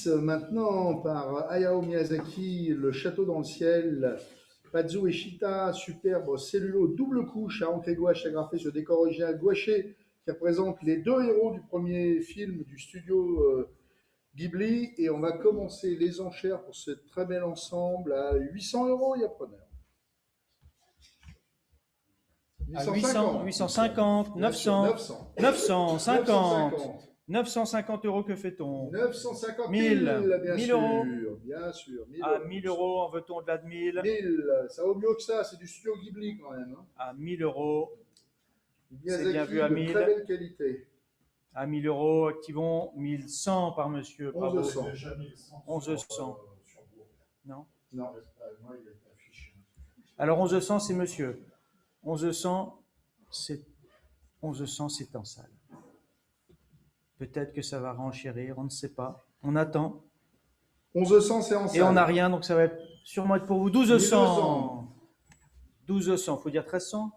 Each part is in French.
10 maintenant par Hayao Miyazaki, Le Château dans le ciel. Pazu Eshita, superbe cellulo double couche à encre et gouache agrafée sur décor original gouaché qui représente les deux héros du premier film du studio Ghibli. Et on va commencer les enchères pour ce très bel ensemble à 800 €, il y a preneur. À 800, 850, 900, 950, 950 €, que fait-on? 950 1000, 000, 1000 euros. Bien sûr. 1000 À euros. 1000 €, en veut-on au-delà de 1000? 1000, ça vaut mieux que ça, c'est du studio Ghibli quand même. Hein. À 1000 €, Miyazaki, c'est bien vu à de 1000. très belle qualité. À 1000 €, activons 1100 par monsieur. Bravo. 1100. 1100. Non? Non. Alors 1100, c'est monsieur. 1100, c'est en salle. Peut-être que ça va renchérir, on ne sait pas. On attend. 1100, c'est en salle. Et on n'a rien, donc ça va sûrement être pour vous. 1200. 1200, faut dire 1300.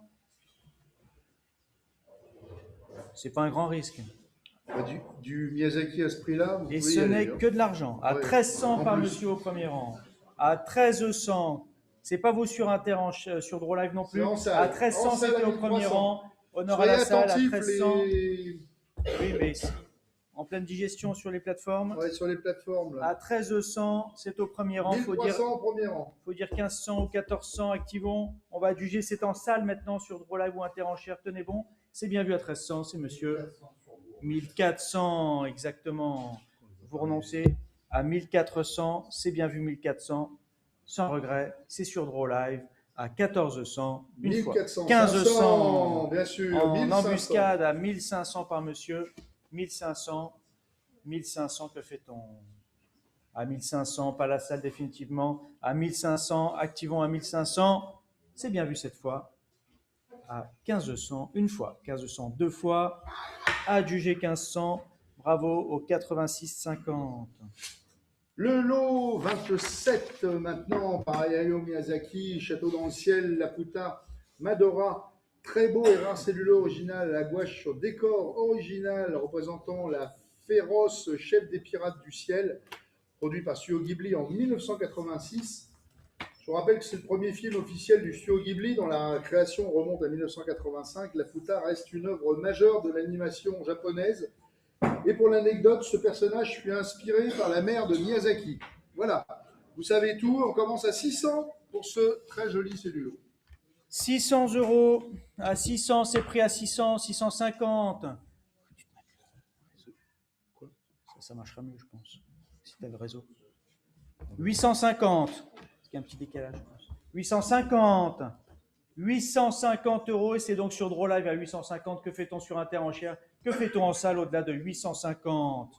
C'est pas un grand risque. Du Miyazaki à ce prix-là. Et ce n'est que de l'argent. À 1300 par monsieur au premier rang. À 1300. C'est pas vous sur sur Draw Live non plus. À 1300, c'était au premier rang. Honneur à la salle, à 1300. Oui, mais en pleine digestion sur les plateformes. Oui, sur les plateformes. Là. À 1300, c'est au premier rang. 1300 au premier rang. Faut dire 1500 ou 1400, activons. On va juger, c'est en salle maintenant sur Draw Live ou Interenchère. Tenez bon. C'est bien vu à 1300, c'est monsieur. 1400, exactement. Vous renoncez à 1400, c'est bien vu 1400. Sans regret, c'est sur Draw Live à 1400, une 1400, fois. 1500, bien sûr. en 1500. embuscade à 1500 par monsieur. 1500, 1500, que fait-on? À 1500, pas la salle définitivement. À 1500, activons à 1500. C'est bien vu cette fois. À 1500, une fois. 1500, deux fois. Adjugé 1500. Bravo au 86,50. Le lot 27 maintenant par Hayao Miyazaki, Château dans le ciel, Laputa, Madora, très beau et rare cellulo original à la gouache sur décor original représentant la féroce chef des pirates du ciel, produit par Studio Ghibli en 1986. Je vous rappelle que c'est le premier film officiel du Studio Ghibli dont la création remonte à 1985. Laputa reste une œuvre majeure de l'animation japonaise. Et pour l'anecdote, ce personnage fut inspiré par la mère de Miyazaki. Voilà, vous savez tout, on commence à 600 pour ce très joli cellulo. 600 €, à 600, c'est pris à 600, 650. Quoi? Ça marchera mieux, je pense, si tu as le réseau. 850, parce qu'il y a un petit décalage, je pense. 850, 850 €, et c'est donc sur Draw Live à 850. Que fait-on sur Interenchère? Que fait-on en salle au-delà de 850?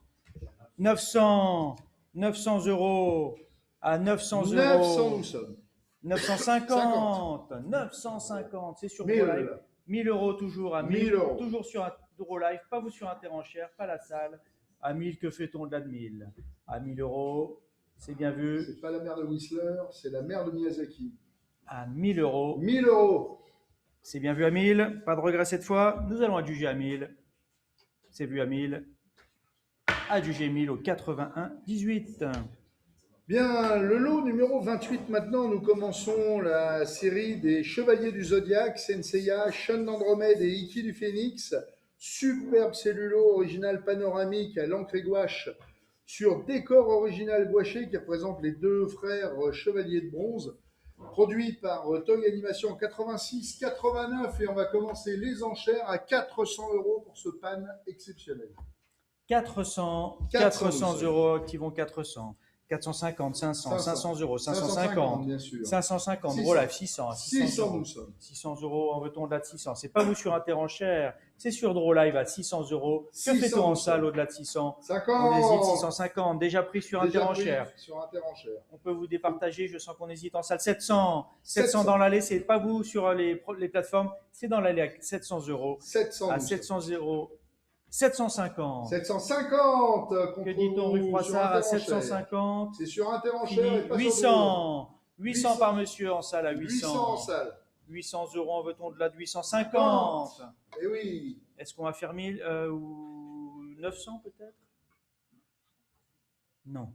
900, 900 € à 900 €. 900 nous sommes. 950, 950, c'est sur Draw Live. 1000 € toujours à 1000 €. Toujours sur Draw Live, pas vous sur Interenchère, pas la salle. À 1000, que fait-on au-delà de 1000? À 1000 €, c'est bien vu. C'est pas la mère de Whistler, c'est la mère de Miyazaki. À 1000 €. 1000 €. C'est bien vu à 1000. Pas de regret cette fois. Nous allons adjuger à 1000. C'est vu à 1000. Adjuger 1000 au 81,18. Bien, le lot numéro 28 maintenant, nous commençons la série des Chevaliers du Zodiaque, Senseiya, Shun d'Andromède et Ikki du Phénix. Superbe cellulo original panoramique à l'encre et gouache sur décor original gouaché qui représente les deux frères Chevaliers de Bronze, produit par Toei Animation en 86-89, et on va commencer les enchères à 400 € pour ce pan exceptionnel. 400 €, activons 400. 450, 500, 500 €, 550, bien sûr. 550, Draw Live 600, 600 nous sommes. 600 €, en veut-on au-delà de 600? C'est pas vous sur Interenchère, c'est sur Draw Live à 600 €. Que fait-on en salle au-delà de 600? 50. On hésite, 650, déjà pris sur Interenchère. On peut vous départager, je sens qu'on hésite en salle. 700, 700 dans l'allée, c'est pas vous sur les plateformes, c'est dans l'allée à 700 €. 700 à 700 €. 750. 750. Que dit-on rue Froissart à 750? C'est sur Interenchère. 800. 800 par monsieur en salle à 800. 800 en salle. 800 € en veut-on de là de 850? Eh oui. Est-ce qu'on va faire 1000 ou 900 peut-être? Non.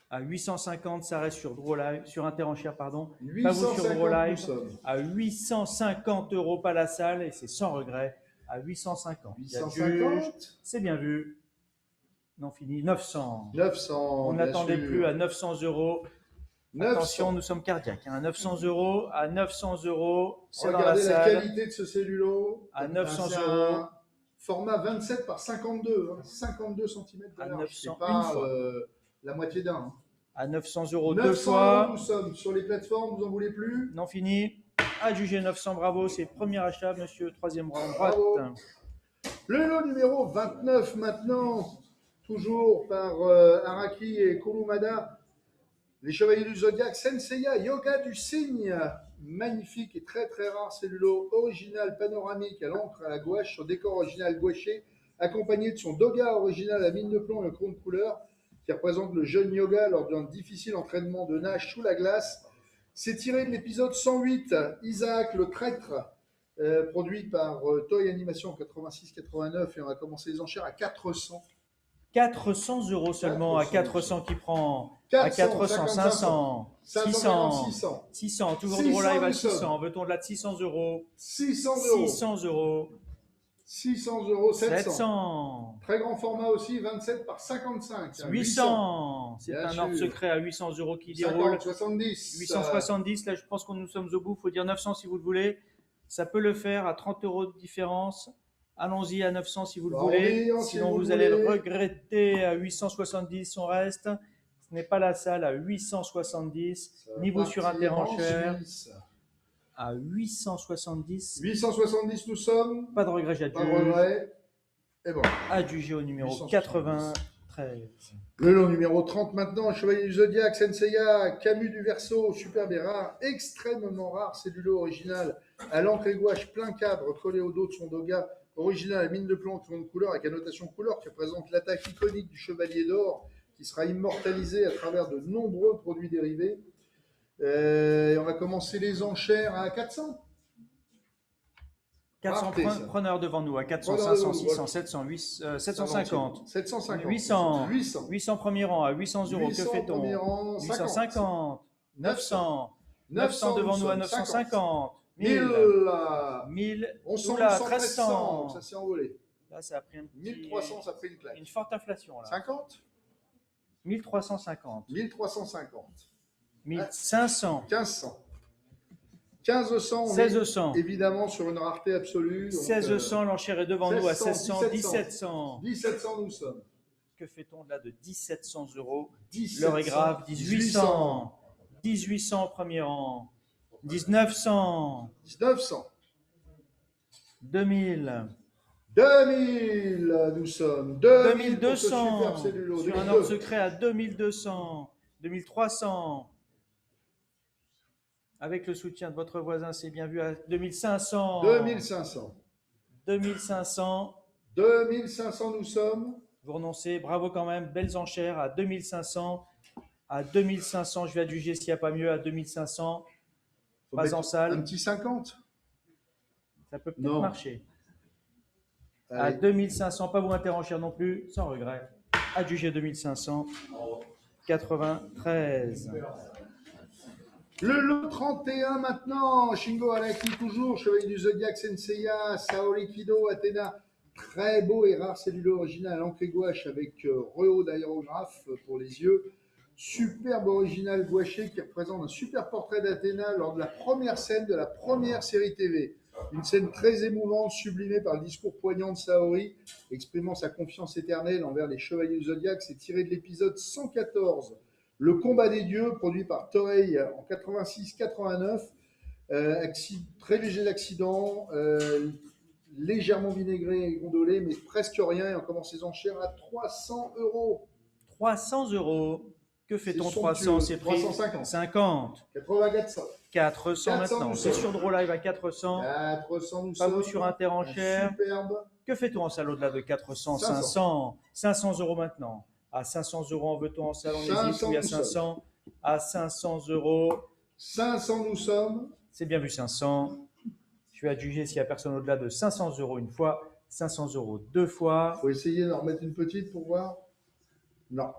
À 850, ça reste sur Draw Live, sur Interenchère, pardon. Pas vous sur 850 Draw nous Live. sommes. À 850 euros, pas la salle, et c'est sans regret. À 850. 850. C'est bien vu. Non, fini. 900. 900. On bien n'attendait sûr. plus à 900 euros. 900. Attention, nous sommes cardiaques. À 900 euros, à 900 euros, c'est dans la Regardez la salle. qualité de ce cellulo. À 900 C'est euros. un format 27 par 52. 52 cm de À large. 900 C'est pas une fois. la moitié d'un. Hein. À 900 euros 900 deux fois. nous sommes sur les plateformes, vous en voulez plus? Non, fini. Adjugé 900, bravo. C'est premier achat, monsieur. Troisième rang, droite. Bravo. Le lot numéro 29 maintenant, toujours par Araki et Kurumada. Les Chevaliers du Zodiac, Senseiya, Yoga du Cygne. Magnifique et très très rare cellulo original panoramique à l'encre à la gouache sur décor original gouaché, accompagné de son doga original à mine de plomb et au chrome couleur, qui représente le jeune yoga lors d'un difficile entraînement de nage sous la glace. C'est tiré de l'épisode 108, Isaac le traître, produit par Toei Animation en 86-89, et on a commencé les enchères à 400. 400 euros seulement. 400. À 400 qui prend. 400, à 400, 500, 600, 600. 600. Toujours 600 Draw Live à nous sommes. 600. Veut-on de la 600 euros? 600 euros. 600 euros. 600 euros, 700. 700. Très grand format aussi, 27 par 55. 800. C'est Bien un ordre sûr. secret à 800 euros qui déroule. 50, 70. 870, là je pense que nous sommes au bout, il faut dire 900 si vous le voulez. Ça peut le faire à 30 euros de différence. Allons-y à 900 si vous le voulez. Sinon vous allez le regretter à 870, on reste. Ce n'est pas la salle à 870. Niveau sur Interenchère. À 870. 870 nous sommes. Pas de regret, Pas de j'adjuge. regret. Et bon. Adjugé au numéro 870. 93. Le lot numéro 30 maintenant, Chevalier du Zodiac, Senseiya, Camus du Verseau, superbe et rare, extrêmement rare, cellulo original, à l'encre et gouache, plein cadre, collé au dos de son doga, original à mine de plomb, de couleur, avec annotation couleur qui représente l'attaque iconique du Chevalier d'Or, qui sera immortalisé à travers de nombreux produits dérivés. Et on va commencer les enchères à 400. 400 Partez, ça. preneurs devant nous à 400, Preneurs 500, devant nous, 600, 700, 750. 750. 800. 800. 800 premier rang à 800 euros. Que 800 fait-on? premier rang, 850. 900. 900 devant nous à sommes, 950. 1000. 1000. On sent Oula, 1300. 1300. Ça s'est envolé. Là, ça a pris un petit... 1300, ça fait une claque. Une forte inflation, là. 50. 1350. 1350. 1500. 1500. 1500, on 1600. est évidemment sur une rareté absolue. Donc, 1600, l'enchère est devant nous à 1600, 1600. 1700. 1700 nous sommes. Que fait-on là de 1700 euros? 1700, L'heure est grave. 1800. 1800 premier rang. 1900. 1900. 2000. 2000 nous sommes. 2000 pour ce 2200. superbe cellulo. Sur un ordre secret à 2200. 2300. Avec le soutien de votre voisin, c'est bien vu à 2500. 2500. 2500. 2500 nous sommes. Vous renoncez, bravo quand même, belles enchères à 2500. À 2500, je vais adjuger s'il n'y a pas mieux à 2500. Faut Pas mettre en salle. Un petit 50. Ça peut peut-être Non. marcher. À Allez. 2500, pas vous interenchère non plus, sans regret. Adjugé 2500. 93. Le lot 31 maintenant, Shingo Araki toujours, Chevalier du Zodiac, Senseiya, Saori Kido, Athéna, très beau et rare cellulo original encre et gouache avec rehaut d'aérographe pour les yeux, superbe original gouaché qui représente un super portrait d'Athéna lors de la première scène de la première série TV. Une scène très émouvante, sublimée par le discours poignant de Saori, exprimant sa confiance éternelle envers les Chevaliers du Zodiac. C'est tiré de l'épisode 114. Le combat des dieux, produit par Toei en 86-89, très léger accident, légèrement vinaigré et gondolé, mais presque rien. Et on commence les enchères à 300 euros. 300 euros. Que fait-on C'est 300? somptueux. C'est pris 350. 50. 8400. 400 maintenant. nous C'est sommes. sur Draw Live à 400. 400 nous Pas vous sommes. sur Interenchère. Superbe. Que fait-on en salle au-delà de 400? 500. 500. 500 euros maintenant. À 500 euros en veut-on en salle? On hésite. 500 Oui, à nous sommes. 500. À 500 euros. 500 nous sommes. C'est bien vu 500. Je vais adjuger s'il n'y a personne au-delà de 500 euros une fois. 500 euros deux fois. Il faut essayer d'en remettre une petite pour voir. Non.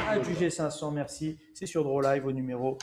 Adjugé 500, merci. C'est sur Draw Live au numéro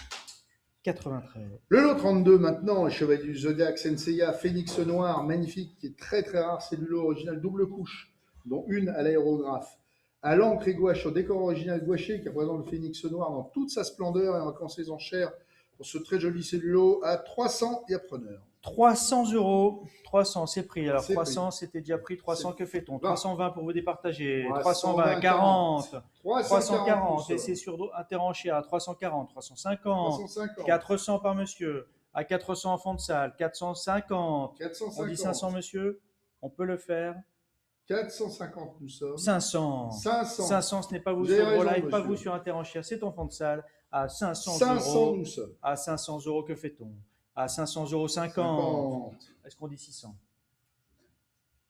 93. Le lot 32 maintenant, les Chevaliers du Zodiac, Senseiya, Phénix Noir, magnifique, qui est très très rare, cellulo original double couche, dont une à l'aérographe. À l'encre et gouache, au décor original gouaché, qui représente le Phénix Noir dans toute sa splendeur, et on va commencer les enchères pour ce très joli cellulo à 300 et à preneur. 300 €. 300, c'est pris. Alors C'est 300, c'était déjà pris. 300, que fait-on? 20. 320 pour vous départager. 320, 320, 40. 340. 340. Et c'est sur Interenchère à 340, 350. 350. 400 par monsieur. À 400 en fond de salle. 450. 450. On dit 500, monsieur. On peut le faire. 450, nous sommes. 500. 500. 500, ce n'est pas vous Vous avez sur Draw raison, Live, pas monsieur. vous sur Interenchère. C'est ton fond de salle. À 500 500, €. nous sommes. À 500 €, que fait-on? À 500 € 50. 50. Est-ce qu'on dit 600?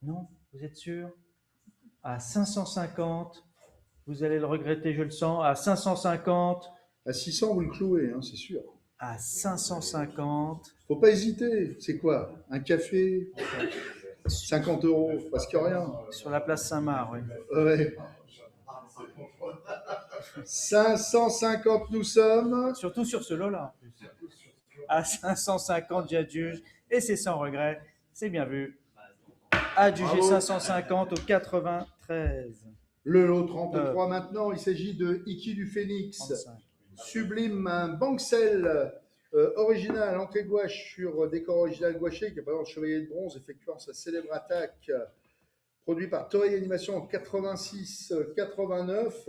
Non, vous êtes sûr? À 550, vous allez le regretter, je le sens. À 550, À 600, vous le clouez, hein, c'est sûr. à 550, Faut pas hésiter. C'est quoi? Un café? 50 €, presque rien. sur la place Saint-Marc, oui. Ouais. 550, nous sommes. Surtout sur ce lot-là. À 550, j'adjuge. Et c'est sans regret. C'est bien vu. Adjugé Bravo. 550 au 93. Le lot 33 maintenant, il s'agit de Iki du Phénix. 35. Sublime, un Banksel original, entrée gouache sur décor original gouaché, qui est par exemple chevalier de bronze, effectuant sa célèbre attaque, produit par Toei Animation en 86-89.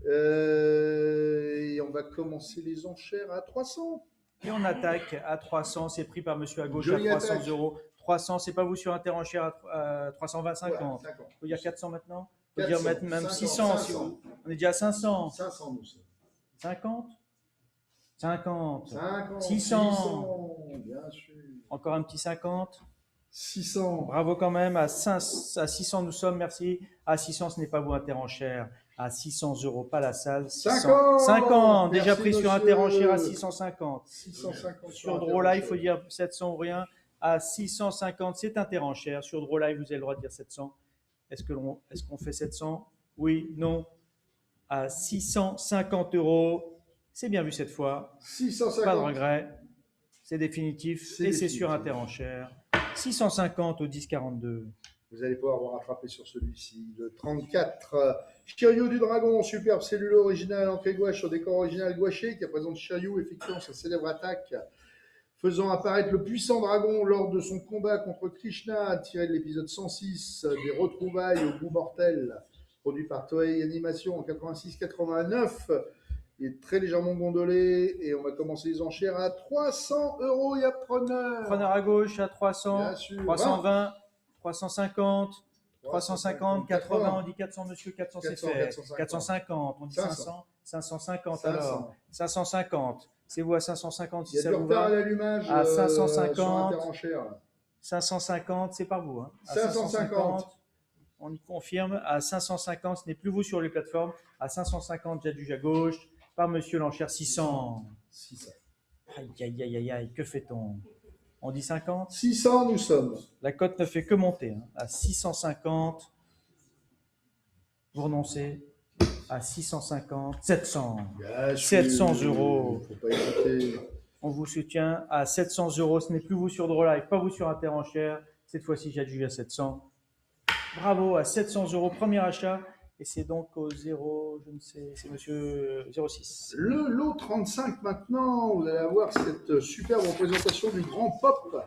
Et on va commencer les enchères à 300. Et on attaque à 300. C'est pris par monsieur à gauche Jolie à 300 attaque. €. 300, c'est pas vous sur Interenchère à 325. Voilà, 50. 50. On peut dire 400 maintenant? On peut 400, dire même 500, 600 si 500. vous. On est déjà à 500. 500, nous sommes. 50? 50. 50. 600. Bien sûr. Encore un petit 50. 600. Bravo quand même. À 600 nous sommes, merci. À 600, ce n'est pas vous Interenchère. À 600 €, pas la salle. 600. 50. Déjà Merci, pris sur monsieur. Interenchère à 650. 650 Sur Draw Live, il faut dire 700 ou rien. À 650, c'est Interenchère. Sur Draw Live, vous avez le droit de dire 700. Est-ce qu'on fait 700? Oui, non. À 650 €. C'est bien vu cette fois. 650. Pas de regret. C'est définitif. C'est Et c'est définitif. sur Interenchère. 650 au 10-42. Vous allez pouvoir vous rattraper sur celui-ci. Le 34. Shiryu du Dragon, superbe cellulo original, entrée gouache sur décor original gouaché, qui représente Shiryu effectuant sa célèbre attaque, faisant apparaître le puissant dragon lors de son combat contre Krishna, tiré de l'épisode 106 des retrouvailles au bout mortel, produit par Toei Animation en 86-89. Il est très légèrement gondolé et on va commencer les enchères à 300 € et à preneur. Preneur à gauche à 300, Bien sûr. 320, 350, 350, 80, on dit 400, monsieur, 400 c'est 400, fait. 450. 450, on dit 500, 550 500. alors. 550, c'est vous à 550 si Il y a ça du vous retard à va. l'allumage À sur 550. Interenchère. 550, c'est par vous. Hein. À 550. On confirme. À 550, ce n'est plus vous sur les plateformes. À 550, j'adjuge à gauche. Par monsieur l'enchère 600. 600. Aïe, aïe, aïe, aïe, aïe, que fait-on? On dit 50? 600, nous sommes. La cote ne fait que monter. Hein. À 650, vous renoncez. À 650, 700. Bien sûr. 700 €. Faut pas hésiter. On vous soutient à 700 €. Ce n'est plus vous sur Draw Live, pas vous sur Interenchère. Cette fois-ci, j'adjuge à 700. Bravo, à 700 €, premier achat. Et c'est donc au 0, je ne sais, c'est monsieur 06. Le lot 35 maintenant, vous allez avoir cette superbe représentation du grand pop.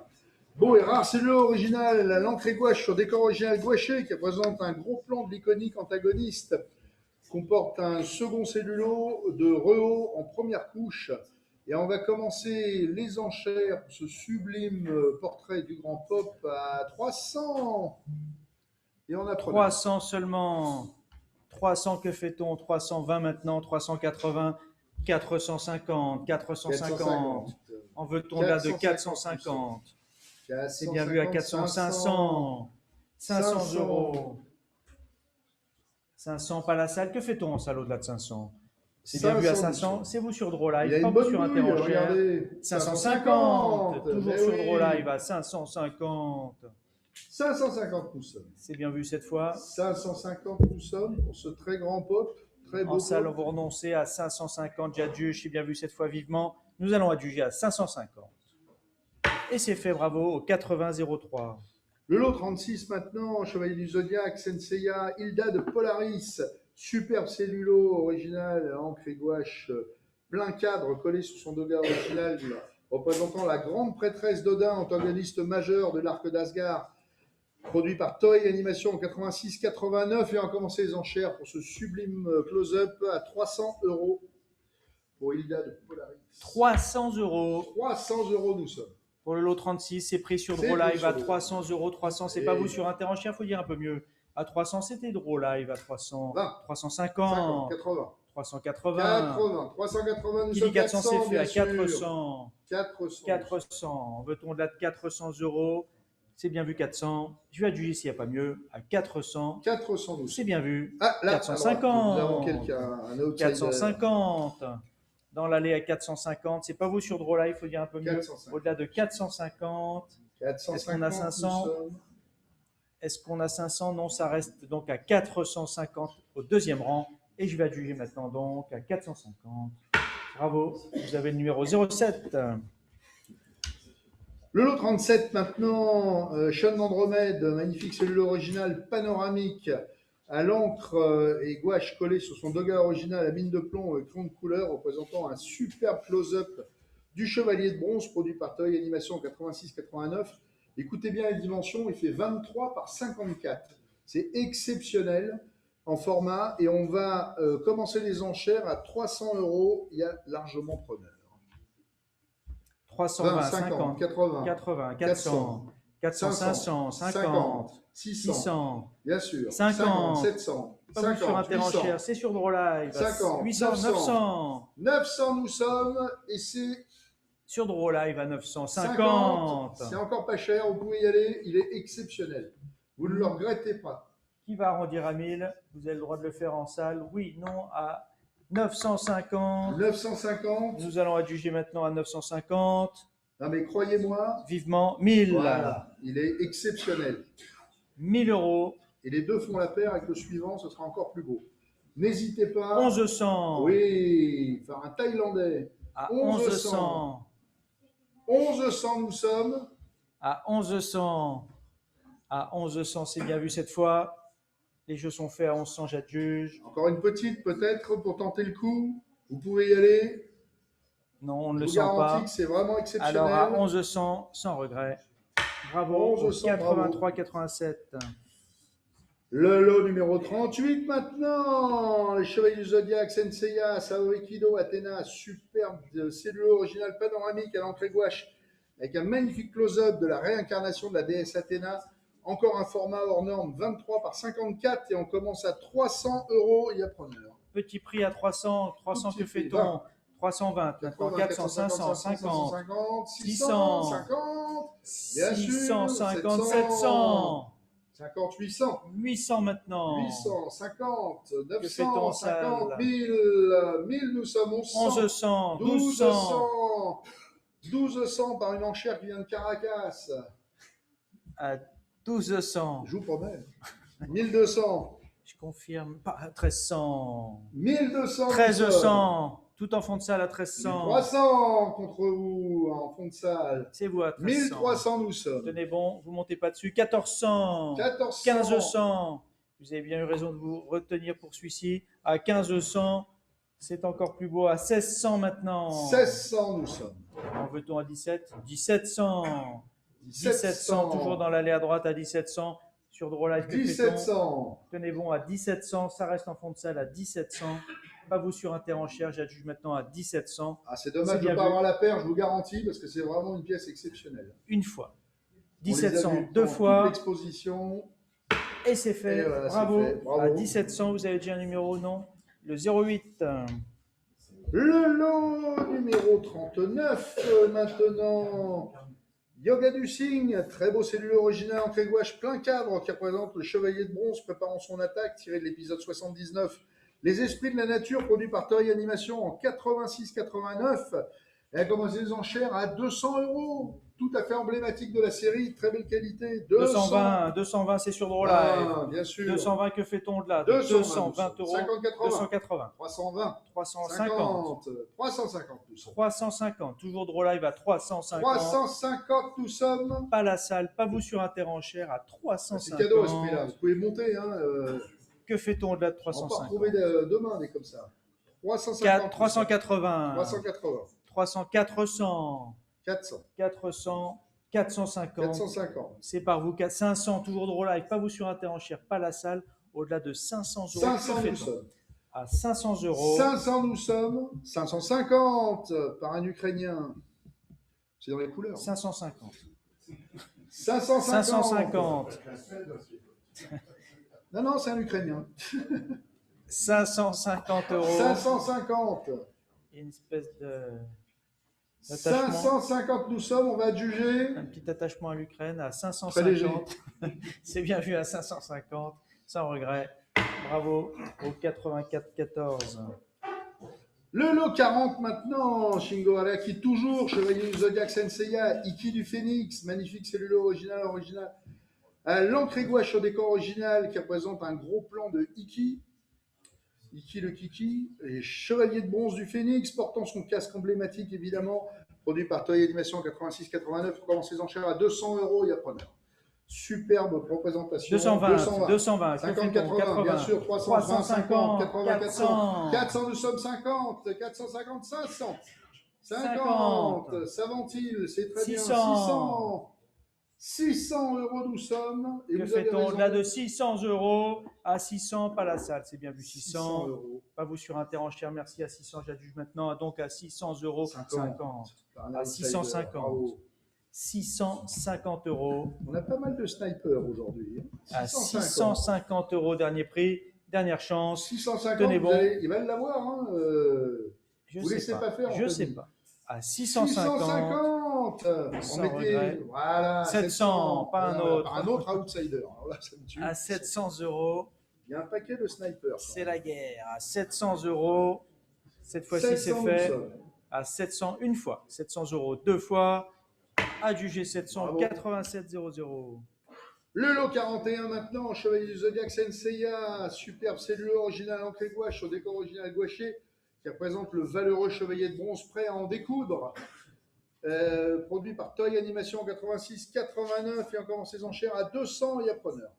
Beau et rare, c'est le lot original, la l'encre gouache sur décor original gouaché qui représente un gros plan de l'iconique antagoniste. Comporte un second cellulo de rehaut en première couche. Et on va commencer les enchères pour ce sublime portrait du grand pop à 300. Et on a 300 seulement. 300, que fait-on? 320 maintenant, 380, 450, 450. En veut-on là de 450? C'est bien vu à 400, 500. 500 €. 500, pas la salle. Que fait-on en salle au-delà de 500? C'est bien vu à 500. C'est vous sur Draw Live, pas vous sur Interenchère. 550. Toujours sur Draw Live à 550. 550 nous sommes. C'est bien vu cette fois. 550 nous sommes pour ce très grand pop, très beau. En salle, on va renoncer à 550. J'adjuge, j'ai bien vu cette fois vivement. Nous allons adjuger à 550. Et c'est fait, bravo, au 80-03. Le lot 36 maintenant, Chevalier du Zodiac, Senseiya, Hilda de Polaris, superbe cellulo original, encre et gouache, plein cadre collé sous son dogat original, représentant la grande prêtresse d'Odin, antagoniste majeur de l'arc d'Asgard, produit par Toei Animation en 86-89, et on a commencé les enchères pour ce sublime close-up à 300 € pour Hilda de Polaris. 300 €. 300 € nous sommes. Pour le lot 36, c'est pris sur C'est Draw pris Live sur à Draw. 300 €. 300, c'est Et- pas vous sur Interenchère, il faut dire un peu mieux. À 300, c'était Draw Live. À 300, 20, 350, 80, 380. 80, 380, nous Qui sommes dit 400, c'est fait bien à sûr. 400. 400. 400. Veut-on de là de 400 €? C'est bien vu 400. Je vais adjuger s'il n'y a pas mieux. À 400. 400 nous. C'est bien vu. Ah, là, 450. alors, nous avons quelqu'un, un outsider. 450. Dans l'allée à 450. C'est pas vous sur Draw Live, il faut dire un peu mieux. 450. Au-delà de 450. 450, Est-ce qu'on a 500? nous sommes. Est-ce qu'on a 500? Non, ça reste donc à 450 au deuxième rang. Et je vais adjuger maintenant donc à 450. Bravo, vous avez le numéro 07. Le lot 37 maintenant, Sean d'Andromède, magnifique cellule originale panoramique à l'encre et gouache collée sur son dogat original à mine de plomb crayon de couleur, représentant un superbe close-up du Chevalier de Bronze, produit par Toei Animation en 86-89. Écoutez bien les dimensions, il fait 23 par 54. C'est exceptionnel en format et on va commencer les enchères à 300 €. Il y a largement preneur. 320, 20, 50, 80, 80, 400, 400, 500, 50, 600, 600, bien sûr, 50, 700, pas vous sur 50, 800, Interenchère, c'est sur Draw Live. 50, 800, 900. 900. 900 nous sommes, et c'est Sur Draw Live à 900, 50. 50. C'est encore pas cher, vous pouvez y aller, il est exceptionnel. Vous ne le regrettez pas. Qui va arrondir à 1000? Vous avez le droit de le faire en salle. Oui, non, à 950. 950, Nous allons adjuger maintenant à 950. non mais croyez-moi, Vivement 1000. voilà, il est exceptionnel. 1000 €. Et les deux font la paire avec le suivant, ce sera encore plus beau. N'hésitez pas. 1100. Oui, faire un Thaïlandais. À 1100. 1100. 1100 nous sommes. À 1100. À 1100, c'est bien vu cette fois. Les jeux sont faits à 1100, j'adjuge. Encore une petite peut-être pour tenter le coup. Vous pouvez y aller. Non, on ne Je le vous sent pas. garantis que c'est vraiment exceptionnel. Alors à 1100, sans regret. Bravo. 1100, 83-87. Le lot numéro 38 maintenant. Les Chevaliers du Zodiac, Senseiya, Saori Kido, Athéna, superbe cellule originale panoramique à l'encre et gouache, avec un magnifique close-up de la réincarnation de la déesse Athéna. Encore un format hors norme, 23 par 54, et on commence à 300 €. Il y a preneur. Petit prix à 300. 300, Tout que petit prix, fait-on? 20. 320. Maintenant 400, 500, 50. 550, 600, 650, bien sûr, 650, 700. 50, 800. 800 maintenant. 800, 50, Que fait-on 900, en 50, salle? 1000, 1000, nous sommes 1100, 1200. 1200 par une enchère qui vient de Caracas. À 1200. Je vous promets. 1200. Je confirme. Pas 1300. 1200. 1300. Tout en fond de salle à 1300. 1300 contre vous en fond de salle. C'est vous à 1300. 1300 nous sommes. Tenez bon, vous montez pas dessus. 1400. 1400. 1500. Vous avez bien eu raison de vous retenir pour celui-ci. À 1500. C'est encore plus beau. À 1600 maintenant. 1600 nous sommes. En veut-on à 17? 1700. 1700. 1700. Toujours dans l'allée à droite à 1700. Sur Draw Live, que fait-on? 1700. Tenez bon à 1700. Ça reste en fond de salle à 1700. Pas vous sur Interenchère. J'adjuge maintenant à 1700. Ah, c'est dommage C'est de ne bien pas vu. avoir la paire, je vous garantis, parce que c'est vraiment une pièce exceptionnelle. Une fois. On les a 1700 vus deux dans fois. toute l'exposition. Et c'est fait. Et voilà, c'est Bravo. fait. Bravo. À 1700, vous avez déjà un numéro, non? Le 08. Le lot numéro 39, maintenant. Yoga du Cygne, très beau cellule originale en clé gouache plein cadre qui représente le Chevalier de Bronze préparant son attaque, tiré de l'épisode 79. Les Esprits de la Nature, produit par Toei Animation en 86-89. Elle a commencé les enchères à 200 €. tout à fait emblématique de la série, très belle qualité. 220, c'est sur Draw Live. Bien sûr. 220, que fait-on au-delà? 220 euros. 50-80. 280. 320. 350. 350, nous sommes. 350. Toujours Draw Live à 350. 350, nous sommes. Pas la salle, pas vous sur un enchère à 350. C'est cadeau à ce prix-là. Vous pouvez monter. Hein, Que fait-on au-delà de on va pas 350? retrouver demain des comme ça. 350. 380. 380. 400. 400. 400. 450. 450. C'est par vous. 500, toujours Draw Live, pas vous sur un enchère, pas la salle. Au-delà de 500 euros. 500, nous sommes. À 500 euros. 500, nous sommes. 550 par un Ukrainien. C'est dans les couleurs. 550. 550. Non, c'est un Ukrainien. 550 euros. 550. Une espèce de... 550, nous sommes. On va adjuger. Un petit attachement à l'Ukraine à Très léger. 550. C'est bien vu à 550. Sans regret. Bravo au 84-14. Le lot 40 maintenant, Shingo Araki, toujours chevalier du Zodiac Senseiya, Iki du Phénix, magnifique cellule original. L'encre et gouache au décor original qui représente un gros plan de Iki. Iki le Kiki, et chevalier de bronze du Phénix, portant son casque emblématique évidemment, produit par Toei Animation 86-89, on commence les enchères à 200 euros, il y a preneur. Superbe représentation. 220, 50, 80, bien sûr, 320, 50, 80, 400, 400, nous sommes 50, 450, 500, 50, Savant-il, c'est très bien, 600 euros nous sommes. Et que fait-on au-delà de 600 euros à 600, pas la salle, c'est bien vu, 600 euros. Pas vous sur Interenchère, merci à 600, j'adjuge maintenant, donc à 600 euros, 50, à 650. 650 euros. On a pas mal de snipers aujourd'hui. À 650 euros, dernier prix, dernière chance. 650, tenez bon. Il va l'avoir. Hein. Vous laissez pas faire. Je sais pas. À 650. 650. On mettait, voilà, 700, pas un autre. Par un autre outsider. Alors là, ça me tue. À 700 euros. Il y a un paquet de snipers. C'est la guerre. À 700 euros. Cette fois-ci, c'est fait. À 700 une fois. 700 euros deux fois. Adjugé 787,00. Le lot 41 maintenant, chevalier du Zodiac Senseiya, superbe cellule originale encre gouache au décor original gouaché, qui représente le valeureux chevalier de bronze prêt à en découdre. Produit par Toei Animation 86-89 et encore en ses enchères à 200 et à preneur.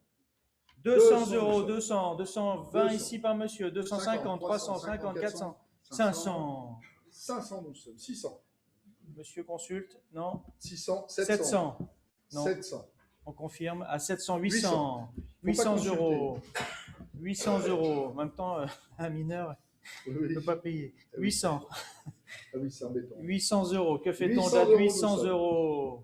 200 euros, 200, 220 ici par monsieur, 250, 350, 400, 500. 500 nous sommes, 600. Monsieur consulte, non? 600, 700. Non. 700. On confirme à 700, 800. 800 euros. 800 euros. En même temps, un mineur ne peut pas payer. 800. Ah oui, c'est embêtant. 800 euros. Que fait-on de 800 euros?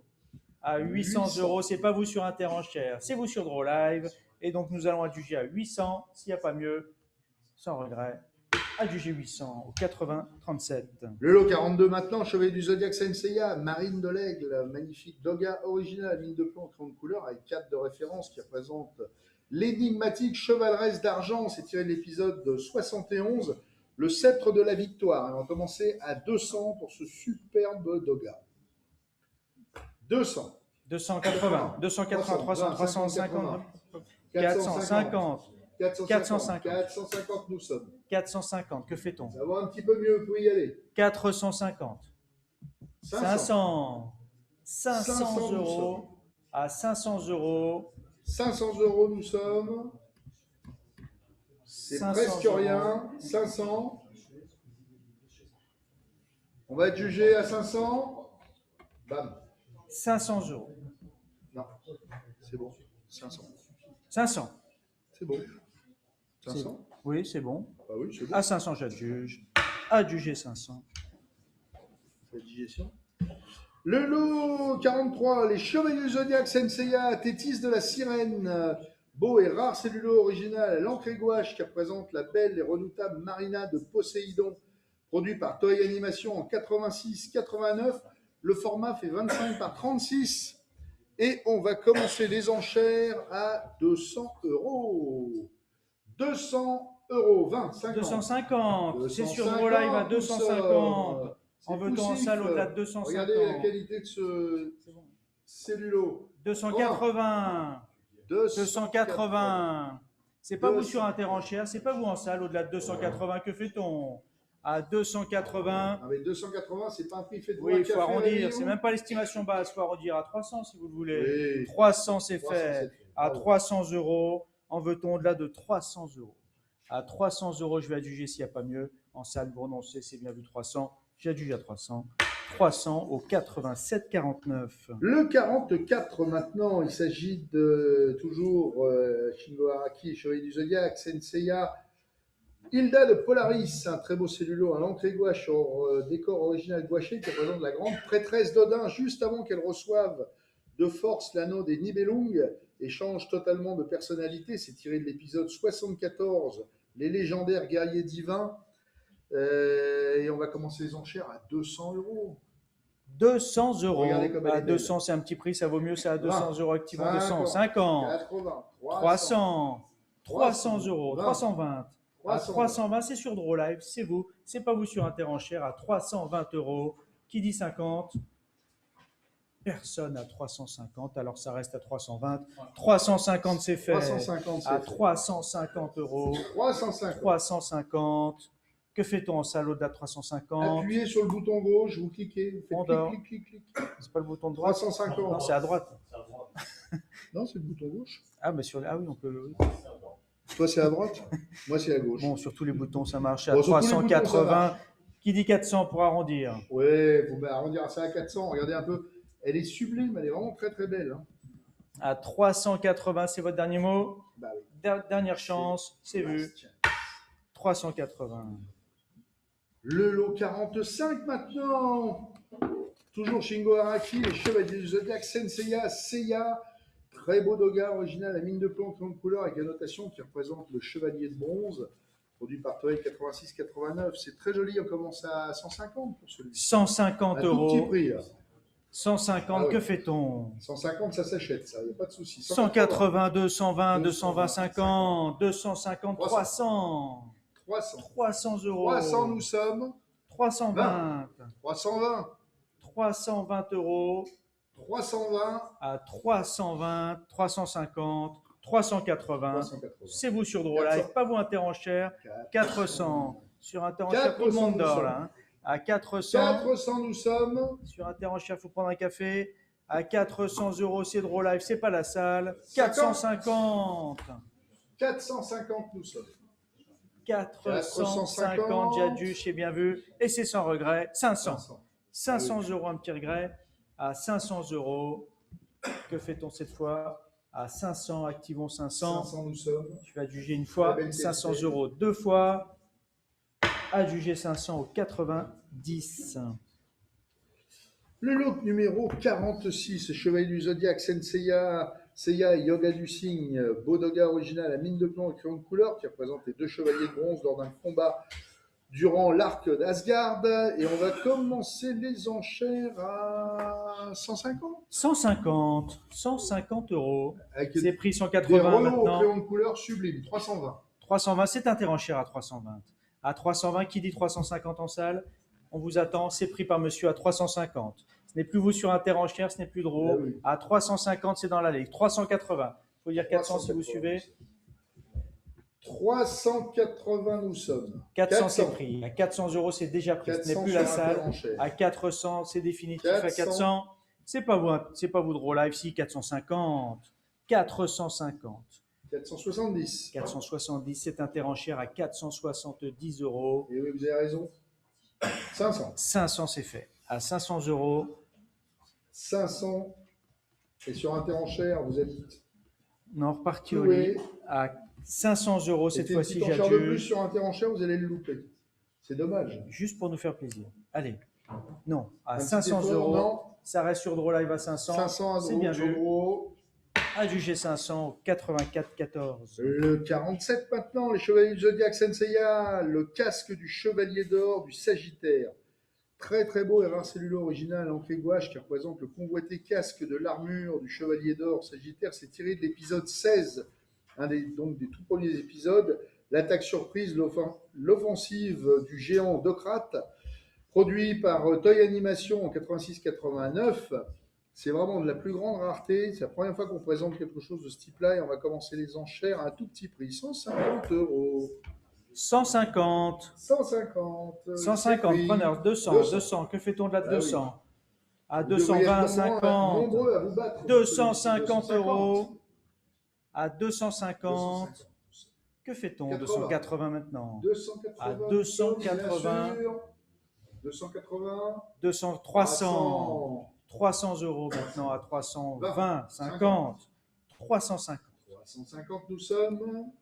À 800 euros, c'est pas vous sur Interenchère, c'est vous sur Draw Live. Et donc, nous allons adjuger à 800. S'il n'y a pas mieux, sans regret, adjugé 800 au 80-37. Le lot 42 maintenant, chevalier du Zodiac Senseiya, Marine de l'Aigle, magnifique Doga original, ligne de plan, crayon de couleur, avec 4 de référence qui représente l'énigmatique chevaleresse d'argent. C'est tiré de l'épisode 71, le sceptre de la victoire. Et on va commencer à 200 pour ce superbe Doga. 200. 280, 280, 300, 350, 450. 450. 450 nous sommes. 450, que fait-on? Ça va un petit peu mieux, vous pouvez y aller. 450. 500. 500 500 euros. À 500 euros. 500 euros nous sommes. C'est presque rien. 500. On va être jugé à 500. Bam. 500 euros. Non, c'est bon. 500. 500. C'est bon. 500. Oui, c'est bon. Bah oui, c'est bon. À 500, j'adjuge. Adjugé 500. C'est la digestion. Le lot 43, les chevaliers du Zodiac Senseiya, Tétis de la sirène. Beau et rare cellulo original, l'encre et gouache qui représente la belle et redoutable Marina de Poséidon, produit par Toei Animation en 86-89. Le format fait 25 par 36. Et on va commencer les enchères à 200 euros. 200 euros, 20, 50. 250. C'est sur Draw Live à 250. En veut-on en salle au-delà de 250? Regardez la qualité de ce bon. cellulo. 280. 280. C'est pas vous sur Interenchère, c'est pas vous en salle au-delà de 280. Que fait-on? À 280. Ah, mais 280, c'est pas un prix fait de Oui, il faut arrondir. C'est même pas l'estimation basse. Il faut arrondir à 300 si vous le voulez. Oui. 300, c'est fait. À Bravo. 300 €. En veut-on au-delà de 300 €? À 300 €, je vais adjuger s'il n'y a pas mieux. En salle, vous renoncez, c'est bien vu 300. J'adjuge à 300. 300 au 87,49. Le 44 maintenant, il s'agit de toujours Shingo Araki, Chevalier du Zodiac, Senseiya, Hilda de Polaris, un très beau cellulo, un encre gouache sur décor original gouaché qui représente la grande prêtresse d'Odin juste avant qu'elle reçoive de force l'anneau des Nibelung et change totalement de personnalité. C'est tiré de l'épisode 74, Les légendaires guerriers divins. Et on va commencer les enchères à 200 €. 200 Regardez comme €. elle À est belle. 200, c'est un petit prix, ça vaut mieux, c'est à 200 € activant 50, 200. 50, 80, 300, 300 €, 20, 320. À 320, c'est sur Draw Live, c'est vous, c'est pas vous sur Interenchère, à 320 €. Qui dit 50? Personne à 350, alors ça reste à 320. 350, c'est fait. 350, à 350 €. 350. 350. Que fait-on en salle au-delà de 350? Appuyez sur le bouton gauche, vous cliquez, vous On faites dort. clic, clic, clic, clic. C'est pas le bouton de droite? 350. Non, c'est à droite. Non, c'est le bouton gauche. Ah, mais sur... ah oui, on peut. Toi, c'est à droite, moi, c'est à gauche. Bon, sur tous les boutons, ça marche. À Bon, sur tous les boutons, ça 380. marche. Qui dit 400 pour arrondir? Ouais, vous arrondir ça à 400. Regardez un peu. Elle est sublime, elle est vraiment très très belle. Hein. À 380, c'est votre dernier mot? Bah oui. Dernière chance, c'est vu. 380. Le lot 45 maintenant. Toujours Shingo Araki, les Chevaliers du Zodiac, Senseiya, Seiya. Très beau doga original à mine de plomb de couleur avec la notation qui représente le Chevalier de bronze, produit par Toei 86-89. C'est très joli, on commence à 150 pour celui-ci. 150 Un tout petit €. prix, là. 150, Ah oui. que fait-on? 150, ça s'achète, ça, il n'y a pas de souci. 180, 220, 220, 50, 250, 300. 300. 300 €. 300, nous sommes. 320. 320. 320 €. 320. À 320, 350, 380. 380. C'est vous sur Draw 400. Live, pas vous Interenchère. 400. Sur Interenchère, tout le 400, monde nous dort sommes. là. Hein. À 400. 400, nous sommes. Sur Interenchère, il faut prendre un café. À 400 €, c'est Draw Live, c'est pas la salle. 450. 450, nous sommes. 450, j'adjuge, c'est bien vu. Et c'est sans regret. 500. 500 € un petit regret. À 500 €. Que fait-on cette fois? À 500, activons 500. 500, nous sommes. Tu vas adjuger une fois. 500 € deux fois. Adjuger 500 au 90. Le lot numéro 46, Chevalier du Zodiac, Senseiya, Seiya et Yoga du Cygne, beau doga original à mine de plomb et crayon de couleur qui représente les deux chevaliers de bronze lors d'un combat durant l'arc d'Asgard. Et on va commencer les enchères à 150. 150. 150 €. Avec C'est pris des 180 relots au maintenant. crayon de couleur sublime, 320. 320, c'est Interenchère à 320. À 320, qui dit 350 en salle? On vous attend, c'est pris par monsieur à 350. Ce n'est plus vous sur Interenchère, ce n'est plus drôle. Ah oui. À 350, c'est dans l'allée. 380. Il faut dire 400 si vous suivez. 380, nous sommes. 400, c'est pris. À 400 €, c'est déjà pris. Ce n'est plus la salle. Interenchère. À 400, c'est définitif. 400. À 400, c'est pas vous Draw Live, si 450. 450. 470. 470, c'est Interenchère à 470 €. Et oui, vous avez raison. 500. 500, c'est fait. À 500 €. 500. Et sur Interenchère, vous êtes Non, reparti au lit. À 500 € cette fois-ci, une enchère de plus j'adjuge. sur Interenchère, vous allez le louper. C'est dommage. Juste pour nous faire plaisir. Allez. Non, à Un petit 500 effort, €. non. Ça reste sur Draw Live à 500. 500 à C'est bien Draw, vu. Draw. Adjugé 500 au 84,14. Le 47 maintenant, les Chevaliers du Zodiac Senseiya, le casque du Chevalier d'Or du Sagittaire. Très très beau erreur cellulo original en clé gouache qui représente le convoité casque de l'armure du Chevalier d'Or Sagittaire. C'est tiré de l'épisode 16, donc des tout premiers épisodes. L'attaque surprise, l'offensive du géant Docrate. produit par Toy Animation en 86-89. C'est vraiment de la plus grande rareté. C'est la première fois qu'on présente quelque chose de ce type-là et on va commencer les enchères à un tout petit prix, 150 euros. 150. 150. 150, preneur, 200, 200. Que fait-on de la 200? À 220, 50. 250 euros. À 250. Que fait-on? 280 maintenant. 280. À 280. 280. 200, 300. 300 euros maintenant à 320, 50. 350. 350 nous sommes.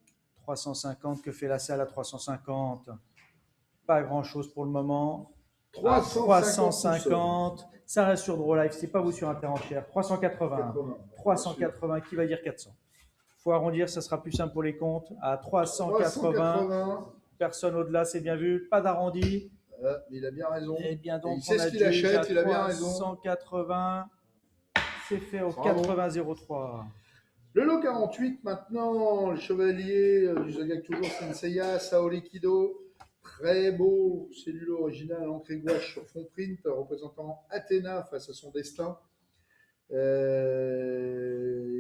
350, que fait la salle à 350? Pas grand-chose pour le moment. 350. Ça reste sur DrawLive, c'est pas vous sur Interenchère. 380. 380, qui va dire 400? Il faut arrondir, ça sera plus simple pour les comptes. À 380. Personne au-delà, c'est bien vu. Pas d'arrondi. Il a bien raison. Eh bien donc, il sait ce qu'il achète, il a bien raison. 380, c'est fait au Bravo. 80-03. Le lot 48 maintenant, le chevalier du Zodiac toujours Senseiya, Saori Kido. Très beau cellulo original ancré gouache sur fond print représentant Athéna face à son destin. Et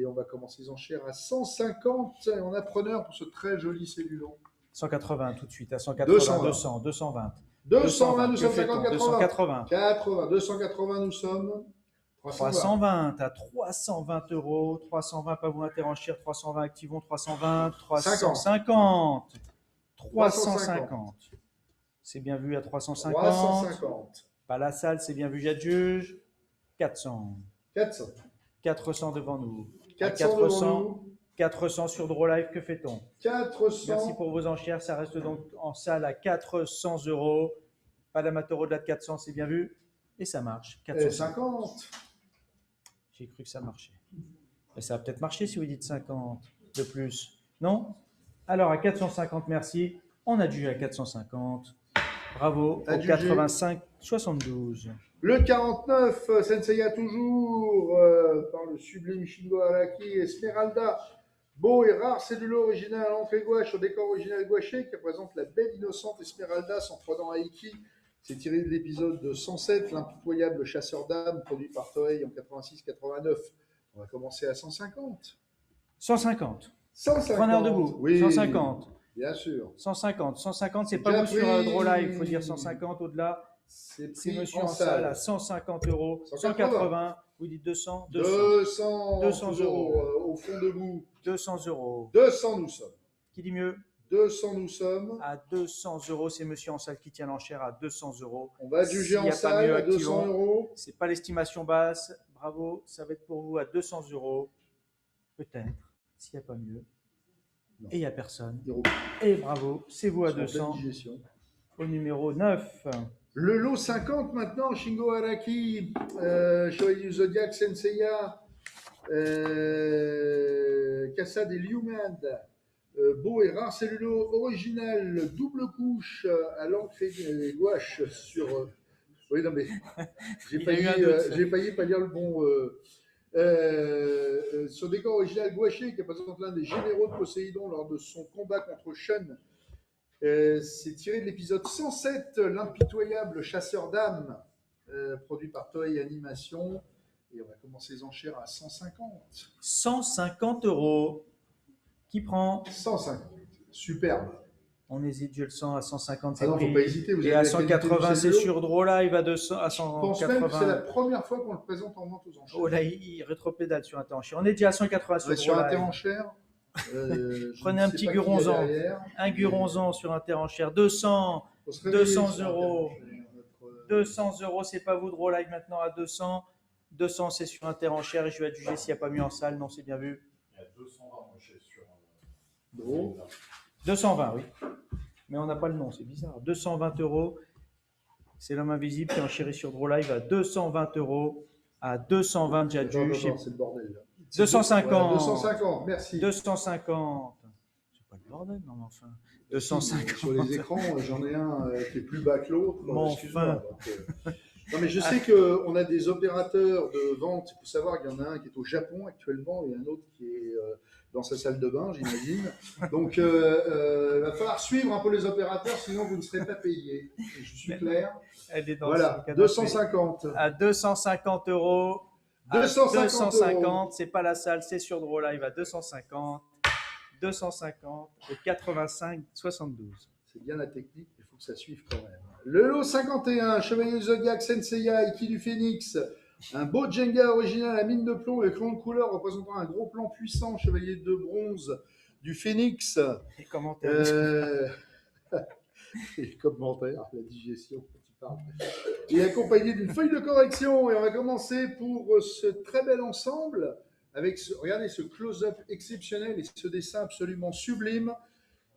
on va commencer les enchères à 150 et on a preneur pour ce très joli cellulo. 180 tout de suite, à 180, 200, 220. 220, nous sommes 50, 50, 280. 80, 280, nous sommes 320 à 320 euros. 320, pas vous Interenchère. 320, activons. 320, 350. 350. C'est bien vu à 350. 350. Pas la salle, c'est bien vu, Jadjuge. 400. 400. 400 devant nous. 400 devant nous. 400 sur DrawLive, que fait-on? 400. Merci pour vos enchères, ça reste donc en salle à 400 euros. Pas d'amateur au-delà de 400, c'est bien vu. Et ça marche. 450. J'ai cru que ça marchait. Et ça va peut-être marcher si vous dites 50 de plus. Non? Alors à 450, merci. On a dû à 450. Bravo. Au 85, 72. Le 49, Senseiya toujours, par le sublime Shingo Araki, Esmeralda, beau et rare cellulo original ancré gouache au décor original gouaché qui représente la belle innocente Esmeralda sans trois dents Aiki. C'est tiré de l'épisode 107, l'impitoyable chasseur d'âmes, produit par Toei en 86-89. On va commencer à 150. 150. 150. Preneur debout. Oui, 150. Bien sûr. 150. 150, c'est pas vous sur DrawLive, il faut dire 150 au-delà. C'est monsieur en salle à 150 euros. 180, vous dites 200. 200 euros au fond debout. 200 euros. 200 nous sommes. Qui dit mieux? 200 nous sommes. À 200 euros, c'est monsieur en salle qui tient l'enchère à 200 euros. On va juger en salle à 200 euros. C'est pas l'estimation basse. Bravo, ça va être pour vous à 200 euros. Peut-être, s'il n'y a pas mieux. Non. Et il n'y a personne. Et bravo, c'est vous à 200. Au numéro 9. Le lot 50 maintenant, Shingo Araki, Chevalier du Zodiac, Senseiya, Casa des Liumad, beau et rare cellulo original, double couche à l'encre et gouache sur. Oui, non, mais j'ai failli pas lire le bon. Sur décor original gouaché qui représente l'un des généraux de Poséidon lors de son combat contre Shun. C'est tiré de l'épisode 107, l'impitoyable chasseur d'âmes, produit par Toei Animation. Et on va commencer les enchères à 150. 150 euros. Qui prend? 150. Superbe. On hésite, je le sens, à 150. Ah non, faut pas hésiter. Vous et à 180, c'est sur DrawLive à 200, à 180. Je pense même que c'est la première fois qu'on le présente en vente aux enchères. Oh là, il rétropédale sur Interenchère. On est déjà à 180 sur DrawLive. Sur Interenchère. Prenez un petit guronzan. Un guronzan sur Interenchère. 200 euros. 200 euros, c'est pas vous DrawLive maintenant à 200. 200, c'est sur Interenchère et je vais adjuger s'il n'y a pas mieux en salle. Non, c'est bien vu. Il y a 220 sur 220, oui. Mais on n'a pas le nom, c'est bizarre. 220 euros. C'est l'homme invisible qui est enchéri sur DrawLive à 220 euros. À 220, j'ai adjugé. C'est le bordel là. 250. Voilà, 250, merci. 250. C'est pas le bordel, non, mais enfin. 250. Sur les écrans, j'en ai un qui est plus bas que l'autre. Bon, enfin. Non, mais je sais qu'on a des opérateurs de vente. Il faut savoir qu'il y en a un qui est au Japon actuellement et un autre qui est dans sa salle de bain, j'imagine. Donc, il va falloir suivre un peu les opérateurs, sinon vous ne serez pas payé. Je suis clair. Elle est dans Voilà, son canapé. 250. À 250 euros. À 250 250, c'est pas la salle, c'est sur Draw Live à 250. 250 et 85, 72. C'est bien la technique, il faut que ça suive quand même. Le lot 51, Chevalier du Zodiac, Senseiya, Iki du Phénix. Un beau Jenga original à mine de plomb et crayon de couleur représentant un gros plan puissant, Chevalier de bronze du Phénix. Les commentaires. Les commentaires, la digestion, tu parles. Il est accompagné d'une feuille de correction et on va commencer pour ce très bel ensemble avec regardez ce close-up exceptionnel et ce dessin absolument sublime.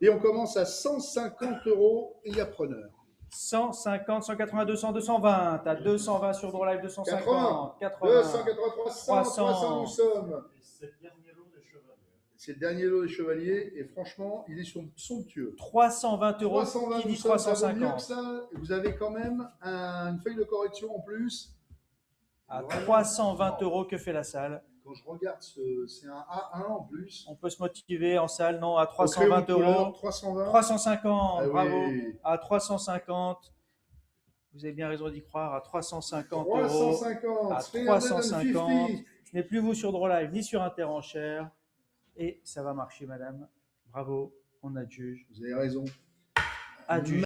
Et on commence à 150 euros et il y a preneur. 150, 180, 200, 220. À 220 sur Draw Live, 250. 80, 280, 300, 300 nous sommes. C'est le dernier lot des chevaliers. C'est le dernier lot des chevaliers et franchement, il est somptueux. 320 euros. 320, Qui nous dit sommes, ça vaut mieux que 350? ça. Vous avez quand même une feuille de correction en plus. À 320 euros, que fait la salle? Quand je regarde, c'est un A1 en plus. On peut se motiver en salle, non? À Au crayon 320 de couleur, euros. 320. 350, Ah bravo. oui. À 350. Vous avez bien raison d'y croire. À 350 euros. 350. À 350. Ce n'est plus vous sur Draw Live ni sur Interenchère. Et ça va marcher, madame. Bravo. On adjuge. Vous avez raison. Adjuge.